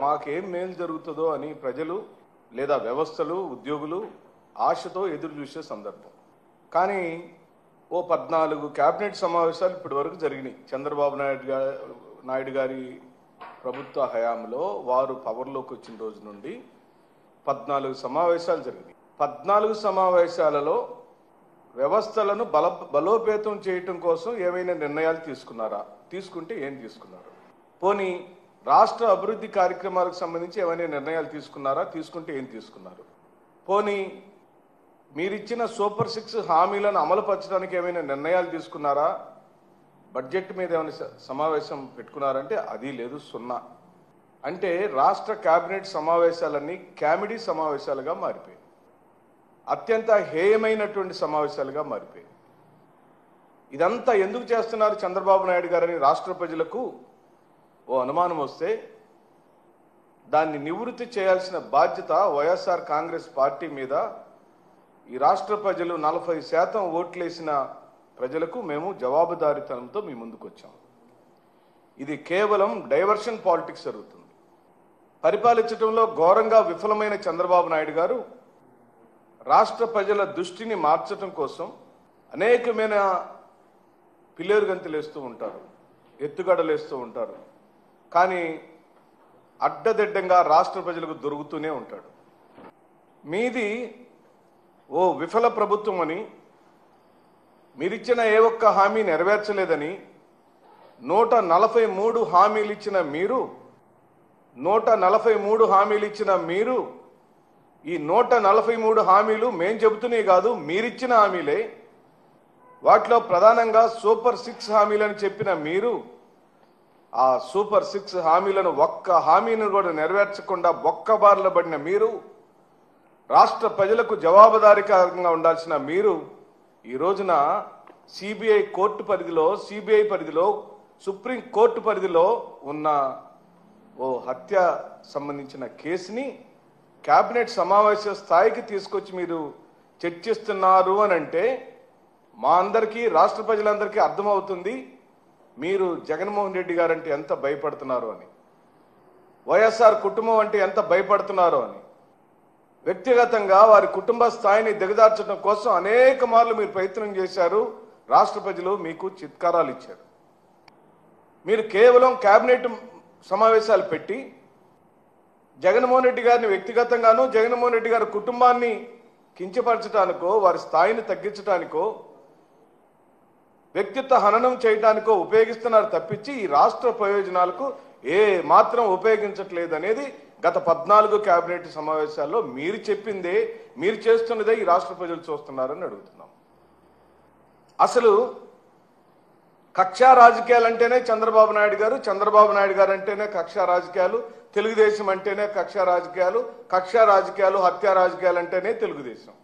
మాకేం మేలు జరుగుతుందో అని ప్రజలు లేదా వ్యవస్థలు ఉద్యోగులు ఆశతో ఎదురు చూసే సందర్భం. కానీ ఓ 14 కేబినెట్ సమావేశాలు ఇప్పటివరకు జరిగినాయి. చంద్రబాబు నాయుడు గారి ప్రభుత్వ హయాంలో వారు పవర్లోకి వచ్చిన రోజు నుండి 14 సమావేశాలు జరిగినాయి. 14 సమావేశాలలో వ్యవస్థలను బలోపేతం చేయటం కోసం ఏమైనా నిర్ణయాలు తీసుకున్నారా? తీసుకుంటే ఏం తీసుకున్నారు? పోనీ రాష్ట్ర అభివృద్ధి కార్యక్రమాలకు సంబంధించి ఏమైనా నిర్ణయాలు తీసుకున్నారా? తీసుకుంటే ఏం తీసుకున్నారు? పోనీ మీరిచ్చిన సూపర్ 6 హామీలను అమలుపరచడానికి ఏమైనా నిర్ణయాలు తీసుకున్నారా? బడ్జెట్ మీద ఏమైనా సమావేశం పెట్టుకున్నారంటే అది లేదు, సున్నా. అంటే రాష్ట్ర కేబినెట్ సమావేశాలన్నీ కామెడీ సమావేశాలుగా మారిపోయాయి, అత్యంత హేయమైనటువంటి సమావేశాలుగా మారిపోయాయి. ఇదంతా ఎందుకు చేస్తున్నారు చంద్రబాబు నాయుడు గారని రాష్ట్ర ప్రజలకు ఓ అనుమానం వస్తే దాన్ని నివృత్తి చేయాల్సిన బాధ్యత వైఎస్ఆర్ కాంగ్రెస్ పార్టీ మీద ఈ రాష్ట్ర ప్రజలు 40% ఓట్లేసిన ప్రజలకు మేము జవాబుదారీతనంతో మీ ముందుకు వచ్చాం. ఇది కేవలం డైవర్షన్ పాలిటిక్స్ జరుగుతుంది. పరిపాలించడంలో ఘోరంగా విఫలమైన చంద్రబాబు నాయుడు గారు రాష్ట్ర ప్రజల దృష్టిని మార్చడం కోసం అనేకమైన పిల్లేరుగంతులేస్తూ ఉంటారు, ఎత్తుగడలేస్తూ ఉంటారు. కానీ అడ్డదిడ్డంగా రాష్ట్ర ప్రజలకు దొరుకుతూనే ఉంటాడు. మీది ఓ విఫల ప్రభుత్వం అని, మీరిచ్చిన ఏ ఒక్క హామీ నెరవేర్చలేదని 143 హామీలు ఇచ్చిన మీరు 143 హామీలు ఇచ్చిన మీరు ఈ 143 హామీలు మేం చెబుతూనే కాదు, మీరిచ్చిన హామీలే. వాటిలో ప్రధానంగా సూపర్ 6 హామీలని చెప్పిన మీరు ఆ సూపర్ 6 హామీలను ఒక్క హామీని కూడా నెరవేర్చకుండా బొక్కబార్లు పడిన మీరు, రాష్ట్ర ప్రజలకు జవాబుదారీకరంగా ఉండాల్సిన మీరు ఈ రోజున సిబిఐ పరిధిలో సుప్రీం కోర్టు పరిధిలో ఉన్న ఓ హత్య సంబంధించిన కేసుని కేబినెట్ సమావేశ స్థాయికి తీసుకొచ్చి మీరు చర్చిస్తున్నారు అని అంటే మా అందరికీ, రాష్ట్ర ప్రజలందరికీ అర్థమవుతుంది మీరు జగన్మోహన్ రెడ్డి గారంటే ఎంత భయపడుతున్నారు అని, వైఎస్ఆర్ కుటుంబం అంటే ఎంత భయపడుతున్నారు అని. వ్యక్తిగతంగా వారి కుటుంబ స్థాయిని దిగజార్చడం కోసం అనేక మార్లు మీరు ప్రయత్నం చేశారు. రాష్ట్ర ప్రజలు మీకు చిత్కారాలు ఇచ్చారు. మీరు కేవలం కేబినెట్ సమావేశాలు పెట్టి జగన్మోహన్ రెడ్డి గారిని వ్యక్తిగతంగానూ జగన్మోహన్ రెడ్డి గారి కుటుంబాన్ని కించపరచడానికో వారి స్థాయిని తగ్గించడానికో వ్యక్తిత్వ హననం చేయడానికో ఉపయోగిస్తున్నారు తప్పించి ఈ రాష్ట్ర ప్రయోజనాలకు ఏ మాత్రం ఉపయోగించట్లేదు అనేది గత 14 కేబినెట్ సమావేశాల్లో మీరు చెప్పిందే, మీరు చేస్తున్నదే ఈ రాష్ట్ర ప్రజలు చూస్తున్నారని అడుగుతున్నాం. అసలు కక్షా రాజకీయాలు అంటేనే చంద్రబాబు నాయుడు గారు అంటేనే కక్షా రాజకీయాలు, తెలుగుదేశం అంటేనే కక్షా రాజకీయాలు, హత్యా రాజకీయాలు అంటేనే తెలుగుదేశం.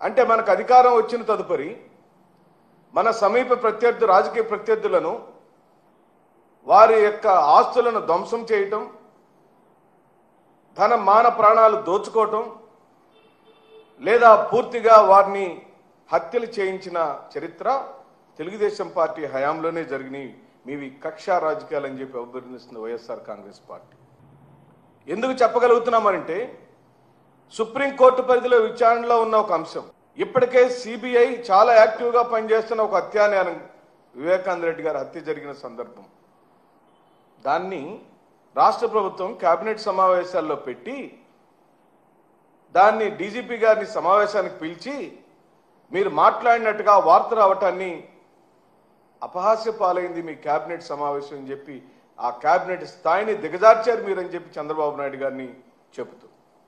అంటే మనకు అధికారం వచ్చిన తదుపరి మన సమీప రాజకీయ ప్రత్యర్థులను వారి యొక్క ఆస్తులను ధ్వంసం చేయటం, ధన మాన ప్రాణాలు దోచుకోవటం, లేదా పూర్తిగా వారిని హత్యలు చేయించిన చరిత్ర తెలుగుదేశం పార్టీ హయాంలోనే జరిగినాయి. మీవి కక్షా రాజకీయాలని చెప్పి అభివర్ణిస్తుంది వైఎస్ఆర్ కాంగ్రెస్ పార్టీ. ఎందుకు చెప్పగలుగుతున్నామంటే సుప్రీంకోర్టు పరిధిలో విచారణలో ఉన్న ఒక అంశం, ఇప్పటికే సిబిఐ చాలా యాక్టివ్గా పనిచేస్తున్న ఒక హత్యానేరం, వివేకానంద రెడ్డి గారి హత్య జరిగిన సందర్భం, దాన్ని రాష్ట్ర ప్రభుత్వం కేబినెట్ సమావేశాల్లో పెట్టి దాన్ని డీజీపీ గారిని సమావేశానికి పిలిచి మీరు మాట్లాడినట్టుగా వార్త రావటాన్ని అపహాస్య పాలైంది మీ కేబినెట్ సమావేశం అని చెప్పి ఆ కేబినెట్ స్థాయిని దిగజార్చారు మీరని చెప్పి చంద్రబాబు నాయుడు గారిని చెబుతూ